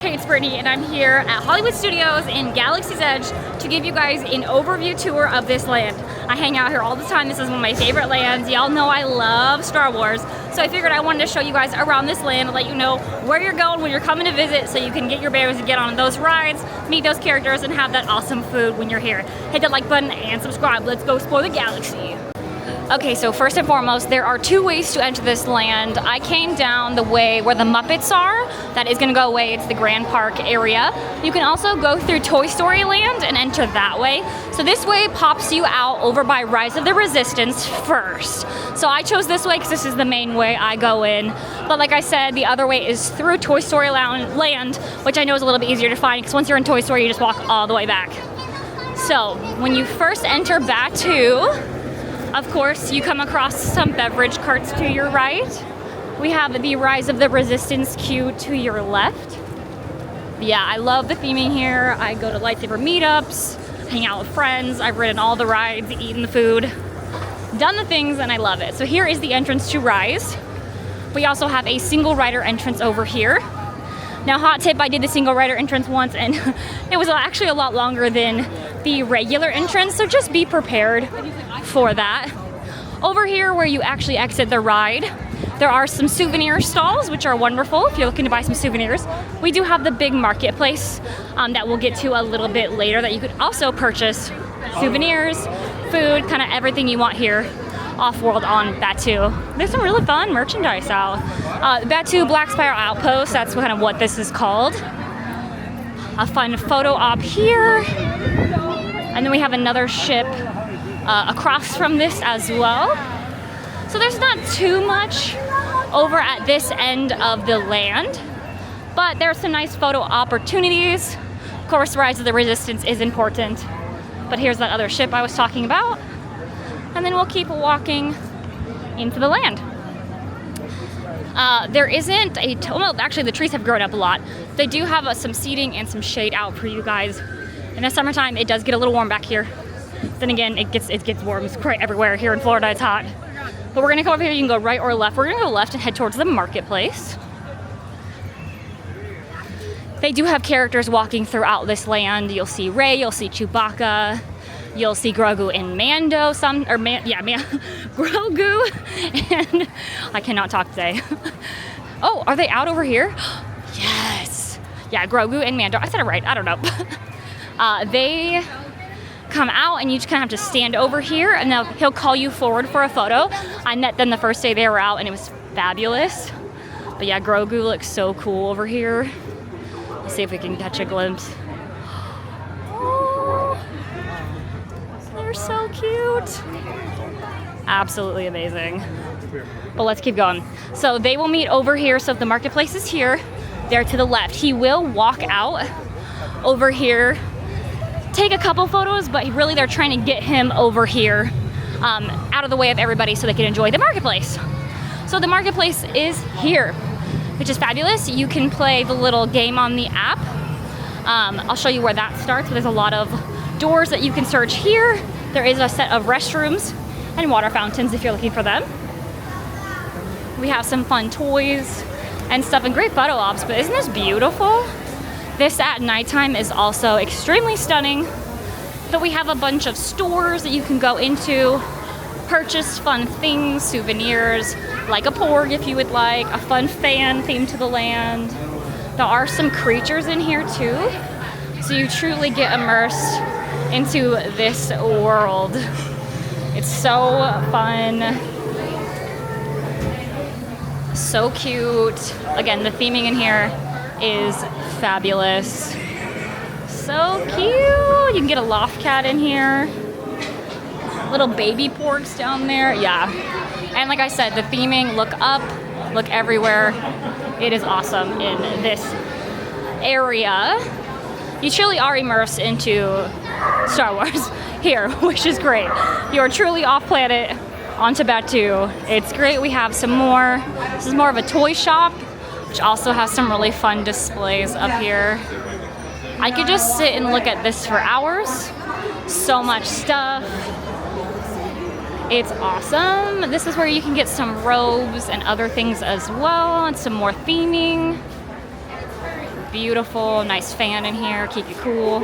Hey, it's Brittany, and I'm here at Hollywood Studios in Galaxy's Edge to give you guys an overview tour of this land. I hang out here all the time. This is one of my favorite lands. Y'all know I love Star Wars, so I figured I wanted to show you guys around this land and let you know where you're going when you're coming to visit so you can get your bearings and get on those rides, meet those characters, and have that awesome food when you're here. Hit that like button and subscribe. Let's go explore the galaxy. Okay, so first and foremost, there are two ways to enter this land. I came down the way where the Muppets are. That is gonna go away. It's the Grand Park area. You can also go through Toy Story Land and enter that way. So this way pops you out over by Rise of the Resistance first. So I chose this way because this is the main way I go in. But like I said, the other way is through Toy Story Land, which I know is a little bit easier to find because once you're in Toy Story, you just walk all the way back. So when you first enter Batuu, of course, you come across some beverage carts to your right. We have the Rise of the Resistance queue to your left. Yeah, I love the theming here. I go to lightsaber meetups, hang out with friends. I've ridden all the rides, eaten the food, done the things, and I love it. So here is the entrance to Rise. We also have a single rider entrance over here. Now, hot tip, I did the single rider entrance once, and it was actually a lot longer than the regular entrance, so just be prepared for that. Over here where you actually exit the ride, there are some souvenir stalls, which are wonderful if you're looking to buy some souvenirs. We do have the big marketplace that we'll get to a little bit later that you could also purchase souvenirs, food, kind of everything you want here off-world on Batuu. There's some really fun merchandise out. Batuu Black Spiral Outpost, that's kind of what this is called. A fun photo op here. And then we have another ship across from this as well. So there's not too much over at this end of the land, but there's some nice photo opportunities. Of course, Rise of the Resistance is important, but here's that other ship I was talking about. And then we'll keep walking into the land. There isn't a, well, actually the trees have grown up a lot. They do have some seating and some shade out for you guys. In the summertime, it does get a little warm back here. Then again, it gets warm. It's quite everywhere. Here in Florida, it's hot. But we're gonna go over here. You can go right or left. We're gonna go left and head towards the marketplace. They do have characters walking throughout this land. You'll see Rey, you'll see Chewbacca, you'll see Grogu and Mando, Grogu, and I cannot talk today. Oh, are they out over here? Yes. Yeah, Grogu and Mando. I said it right, I don't know. They come out and you just kind of have to stand over here and then he'll call you forward for a photo. I met them the first day they were out and it was fabulous. But yeah, Grogu looks so cool over here. Let's see if we can catch a glimpse. Oh, they're so cute. Absolutely amazing. But let's keep going. So they will meet over here. So if the marketplace is here, they're to the left. He will walk out over here, take a couple photos, but really they're trying to get him over here out of the way of everybody so they can enjoy the marketplace. So the marketplace is here, which is fabulous. You can play the little game on the app. I'll show you where that starts, but there's a lot of doors that you can search here. There is a set of restrooms and water fountains if you're looking for them. We have some fun toys and stuff and great photo ops, but isn't this beautiful? This at nighttime is also extremely stunning. But we have a bunch of stores that you can go into, purchase fun things, souvenirs, like a porg if you would like, a fun fan themed to the land. There are some creatures in here too, so you truly get immersed into this world. It's so fun, so cute. Again, the theming in here is fabulous. So cute. You can get a loft cat in here. Little baby porgs down there. Yeah. And like I said, the theming, look up, look everywhere. It is awesome in this area. You truly are immersed into Star Wars here, which is great. You are truly off planet onto Batuu. It's great. We have some more. This is more of a toy shop, which also has some really fun displays up here. I could just sit and look at this for hours. So much stuff. It's awesome. This is where you can get some robes and other things as well, and some more theming. beautiful, nice fan in here, keep you cool.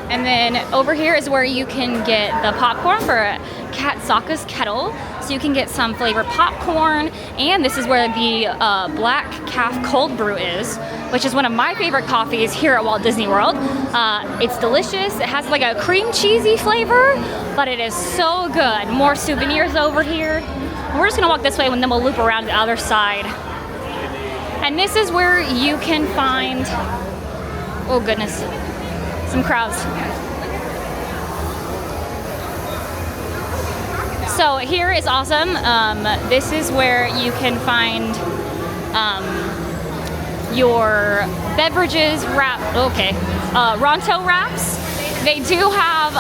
And then over here is where you can get the popcorn for Kat Saka's Kettle. So you can get some flavored popcorn, and this is where the Black Calf Cold Brew is, which is one of my favorite coffees here at Walt Disney World. It's delicious. It has like a cream cheesy flavor, but it is so good. More souvenirs over here. And we're just gonna walk this way and then we'll loop around to the other side. And this is where you can find, oh goodness, some crowds. So here is awesome. This is where you can find your beverages wrap. Okay, Ronto Wraps. They do have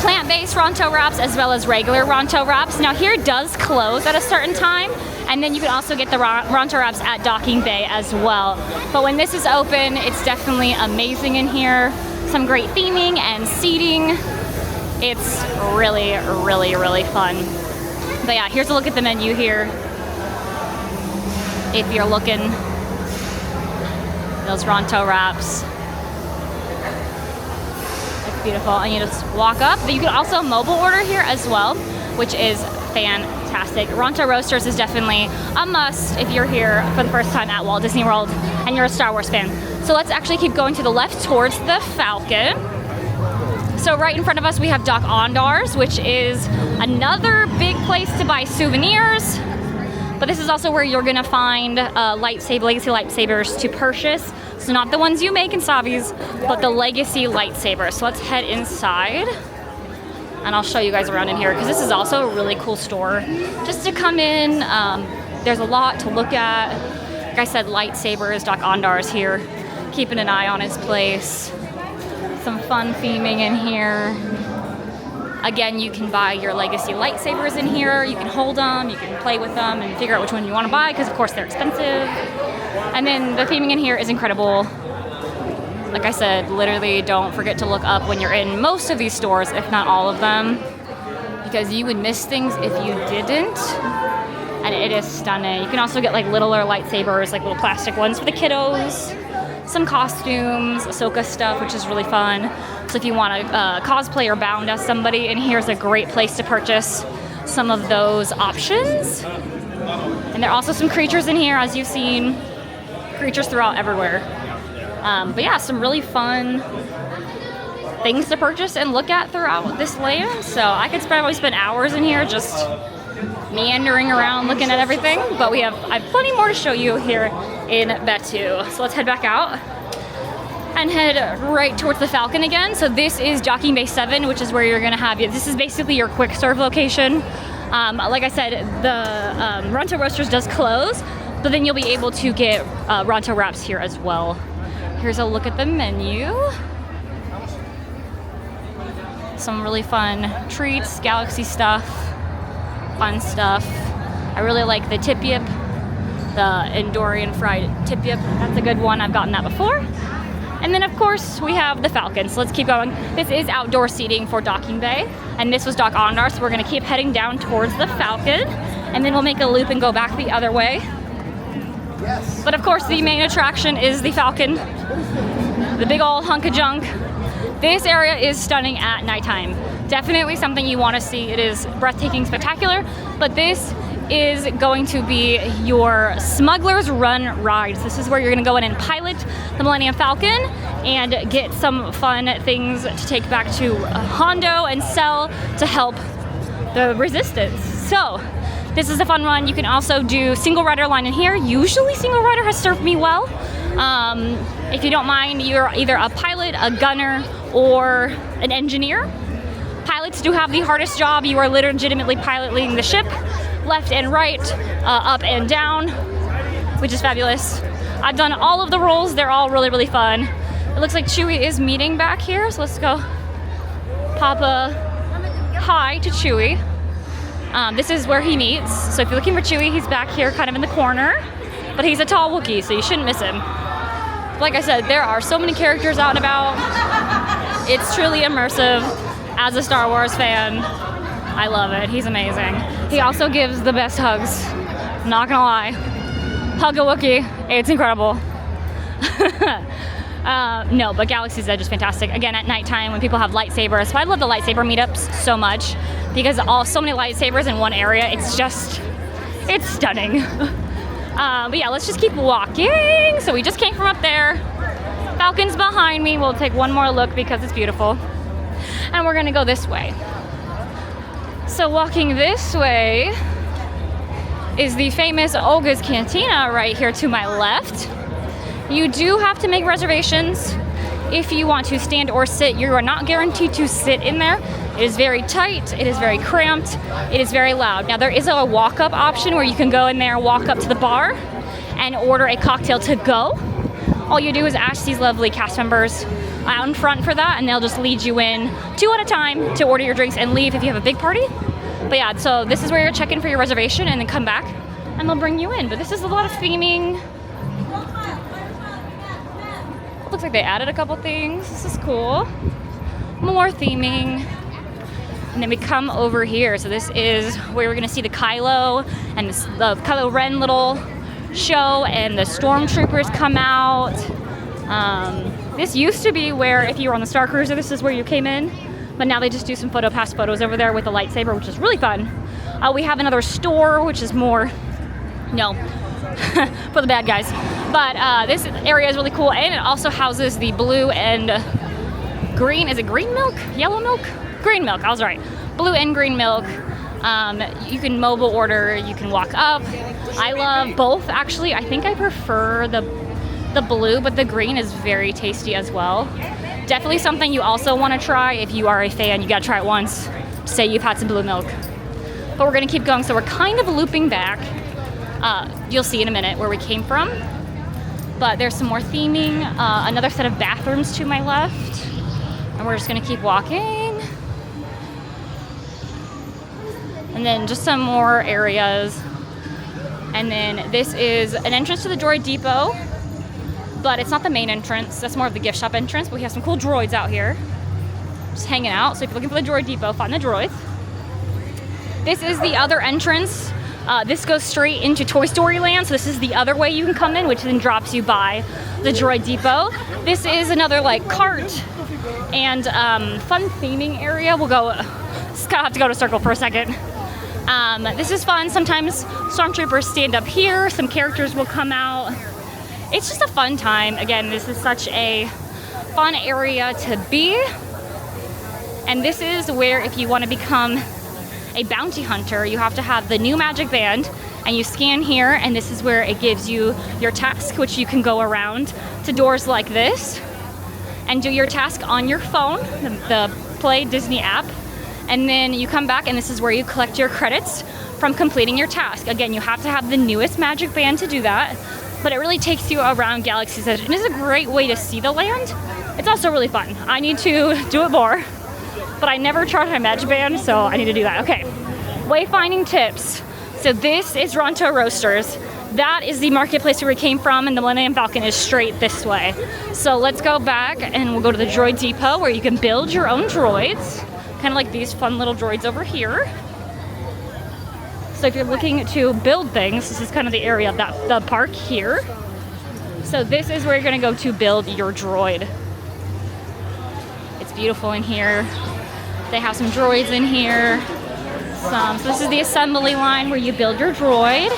plant-based Ronto Wraps as well as regular Ronto Wraps. Now here does close at a certain time, and then you can also get the Ronto Wraps at Docking Bay as well. But when this is open, it's definitely amazing in here. Some great theming and seating. It's really, really, really fun. But yeah, here's a look at the menu here. If you're looking, those Ronto Wraps. It's beautiful. And you just walk up. But you can also mobile order here as well, which is fantastic. Ronto Roasters is definitely a must if you're here for the first time at Walt Disney World and you're a Star Wars fan. So let's actually keep going to the left towards the Falcon. So right in front of us we have Doc Onars, which is another big place to buy souvenirs. But this is also where you're gonna find legacy lightsabers to purchase. So not the ones you make in Savi's, but the legacy lightsabers. So let's head inside and I'll show you guys around in here because this is also a really cool store. Just to come in, there's a lot to look at. Like I said, lightsabers, Doc Onars here, keeping an eye on his place. Some fun theming in here. Again, you can buy your legacy lightsabers in here. You can hold them, you can play with them and figure out which one you want to buy because of course they're expensive. And then the theming in here is incredible. Like I said, literally don't forget to look up when you're in most of these stores, if not all of them, because you would miss things if you didn't. And it is stunning. You can also get like littler lightsabers, like little plastic ones for the kiddos. Some costumes, Ahsoka stuff, which is really fun. So if you want to cosplay or bound as somebody, and here's a great place to purchase some of those options. And there are also some creatures in here, as you've seen. Creatures throughout everywhere. But yeah, some really fun things to purchase and look at throughout this land. So I could probably spend hours in here just meandering around looking at everything. But I have plenty more to show you here in Batuu. So let's head back out and head right towards the Falcon again. So this is Docking Bay 7, which is where you're gonna have this is basically your quick serve location. Like I said, the Ronto Roasters does close, but then you'll be able to get Ronto Wraps here as well. Here's a look at the menu. Some really fun treats, galaxy stuff, fun stuff. I really like the tip yip, the Endorian fried tip yip. That's a good one. I've gotten that before. And then of course we have the Falcon. So let's keep going. This is outdoor seating for Docking Bay, and this was Doc Onars. So we're gonna keep heading down towards the Falcon, and then we'll make a loop and go back the other way. Yes. But of course the main attraction is the Falcon, the big old hunk of junk. This area is stunning at nighttime. Definitely something you want to see. It is breathtaking, spectacular, but this is going to be your Smuggler's Run rides. This is where you're going to go in and pilot the Millennium Falcon and get some fun things to take back to Hondo and sell to help the Resistance. So this is a fun one. You can also do single rider line in here. Usually single rider has served me well. If you don't mind, you're either a pilot, a gunner, or an engineer. Pilots do have the hardest job. You are legitimately piloting the ship left and right, up and down, which is fabulous. I've done all of the roles. They're all really, really fun. It looks like Chewie is meeting back here, so let's go pop a hi to Chewie. This is where he meets. So if you're looking for Chewie, he's back here kind of in the corner, but he's a tall Wookiee, so you shouldn't miss him. Like I said, there are so many characters out and about. It's truly immersive. As a Star Wars fan, I love it. He's amazing. He also gives the best hugs Not gonna lie. Hug a Wookiee. It's incredible. No, but Galaxy's Edge is fantastic. Again, at nighttime when people have lightsabers. So I love the lightsaber meetups so much because so many lightsabers in one area. It's stunning. But yeah, let's just keep walking. So we just came from up there. Falcon's behind me. We'll take one more look because it's beautiful. And we're gonna go this way. So walking this way is the famous Olga's Cantina right here to my left. You do have to make reservations if you want to stand or sit. You are not guaranteed to sit in there. It is very tight, it is very cramped, it is very loud. Now there is a walk-up option where you can go in there, walk up to the bar and order a cocktail to go. All you do is ask these lovely cast members out in front for that and they'll just lead you in 2 at a time to order your drinks and leave if you have a big party. But yeah, so this is where you're checking for your reservation and then come back and they'll bring you in. But this is a lot of theming. Looks like they added a couple things. This is cool. More theming. And then we come over here. So this is where we're gonna see the Kylo and the Kylo Ren little show and the stormtroopers come out. This used to be where if you were on the Star Cruiser, this is where you came in. But now they just do some pass photos over there with the lightsaber, which is really fun. We have another store, which is more, for the bad guys. But this area is really cool, and it also houses the blue and green, is it green milk? Yellow milk? Green milk, I was right. Blue and green milk. You can mobile order, you can walk up. I love both, actually. I think I prefer the blue, but the green is very tasty as well. Definitely something you also want to try if you are a fan. You gotta try it once, say you've had some blue milk. But we're gonna keep going, so we're kind of looping back. You'll see in a minute where we came from. But there's some more theming, another set of bathrooms to my left. And we're just gonna keep walking. And then just some more areas. And then this is an entrance to the Droid Depot, but it's not the main entrance. That's more of the gift shop entrance, but we have some cool droids out here just hanging out. So if you're looking for the Droid Depot, find the droids. This is the other entrance. This goes straight into Toy Story Land, so this is the other way you can come in, which then drops you by the Droid Depot. This is another like cart and fun theming area. We'll go, just kind of have to go to circle for a second. This is fun. Sometimes stormtroopers stand up here, some characters will come out. It's just a fun time. Again, this is such a fun area to be. And this is where if you want to become a bounty hunter, you have to have the new magic band and you scan here, and this is where it gives you your task, which you can go around to doors like this and do your task on your phone, the Play Disney app, and then you come back and this is where you collect your credits from completing your task. Again, you have to have the newest magic band to do that, but it really takes you around Galaxy's Edge and it's a great way to see the land. It's also really fun. I need to do it more, but I never charge my magic band, so I need to do that. Okay, wayfinding tips. So this is Ronto Roasters. That is the marketplace where we came from, and the Millennium Falcon is straight this way. So let's go back and we'll go to the Droid Depot where you can build your own droids. Kind of like these fun little droids over here. So if you're looking to build things, this is kind of the area of the park here. So this is where you're gonna go to build your droid. It's beautiful in here. They have some droids in here. So this is the assembly line where you build your droid.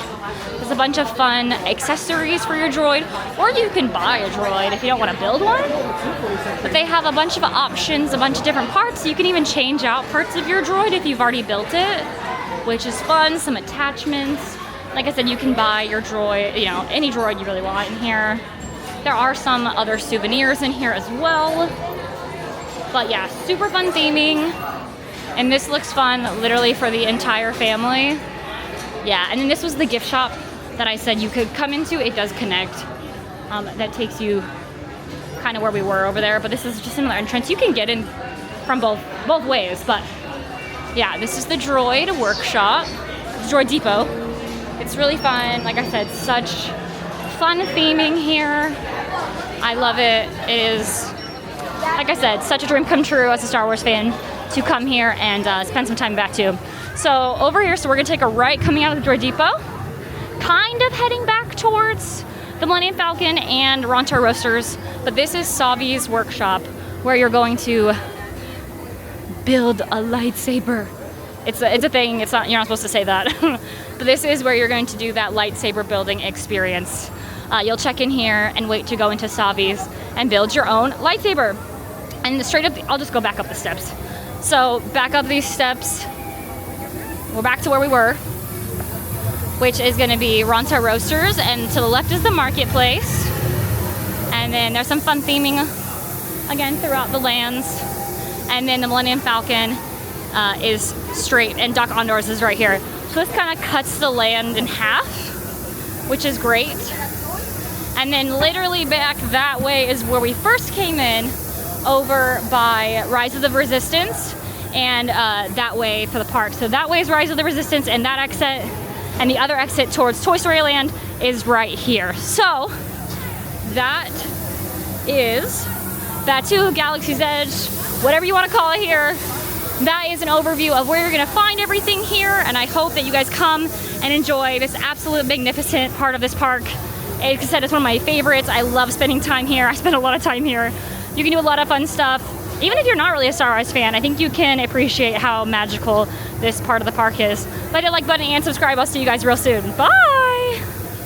There's a bunch of fun accessories for your droid, or you can buy a droid if you don't want to build one. But they have a bunch of options, a bunch of different parts. You can even change out parts of your droid if you've already built it, which is fun. Some attachments. Like I said, you can buy your droid, you know, any droid you really want in here. There are some other souvenirs in here as well. But yeah, super fun theming. And this looks fun literally for the entire family. Yeah, and then this was the gift shop that I said you could come into. It does connect. That takes you kind of where we were over there, but this is just another entrance. You can get in from both ways, but yeah, this is the Droid Workshop, the Droid Depot. It's really fun. Like I said, such fun theming here. I love it. It is, like I said, such a dream come true as a Star Wars fan to come here and spend some time in Batuu. So over here, so we're gonna take a right coming out of the Droid Depot. kind of heading back towards the Millennium Falcon and Ronto Roasters, but this is Savi's workshop where you're going to build a lightsaber. It's a thing. It's not. You're not supposed to say that. But this is where you're going to do that lightsaber building experience. You'll check in here and wait to go into Savi's and build your own lightsaber. And straight up, I'll just go back up the steps. So back up these steps. We're back to where we were, which is going to be Ronto Roasters, and to the left is the marketplace. And then there's some fun theming again throughout the lands. And then the Millennium Falcon is straight, and Doc Onars is right here. So this kind of cuts the land in half, which is great. And then literally back that way is where we first came in, over by Rise of the Resistance, and that way for the park. So that way is Rise of the Resistance, and that exit, and the other exit towards Toy Story Land is right here. So that is Batuu, Galaxy's Edge, whatever you want to call it here. That is an overview of where you're going to find everything here, and I hope that you guys come and enjoy this absolute magnificent part of this park. Like I said, it's one of my favorites. I love spending time here. I spend a lot of time here. You can do a lot of fun stuff. Even if you're not really a Star Wars fan, I think you can appreciate how magical this part of the park is. Hit the like button and subscribe. I'll see you guys real soon. Bye!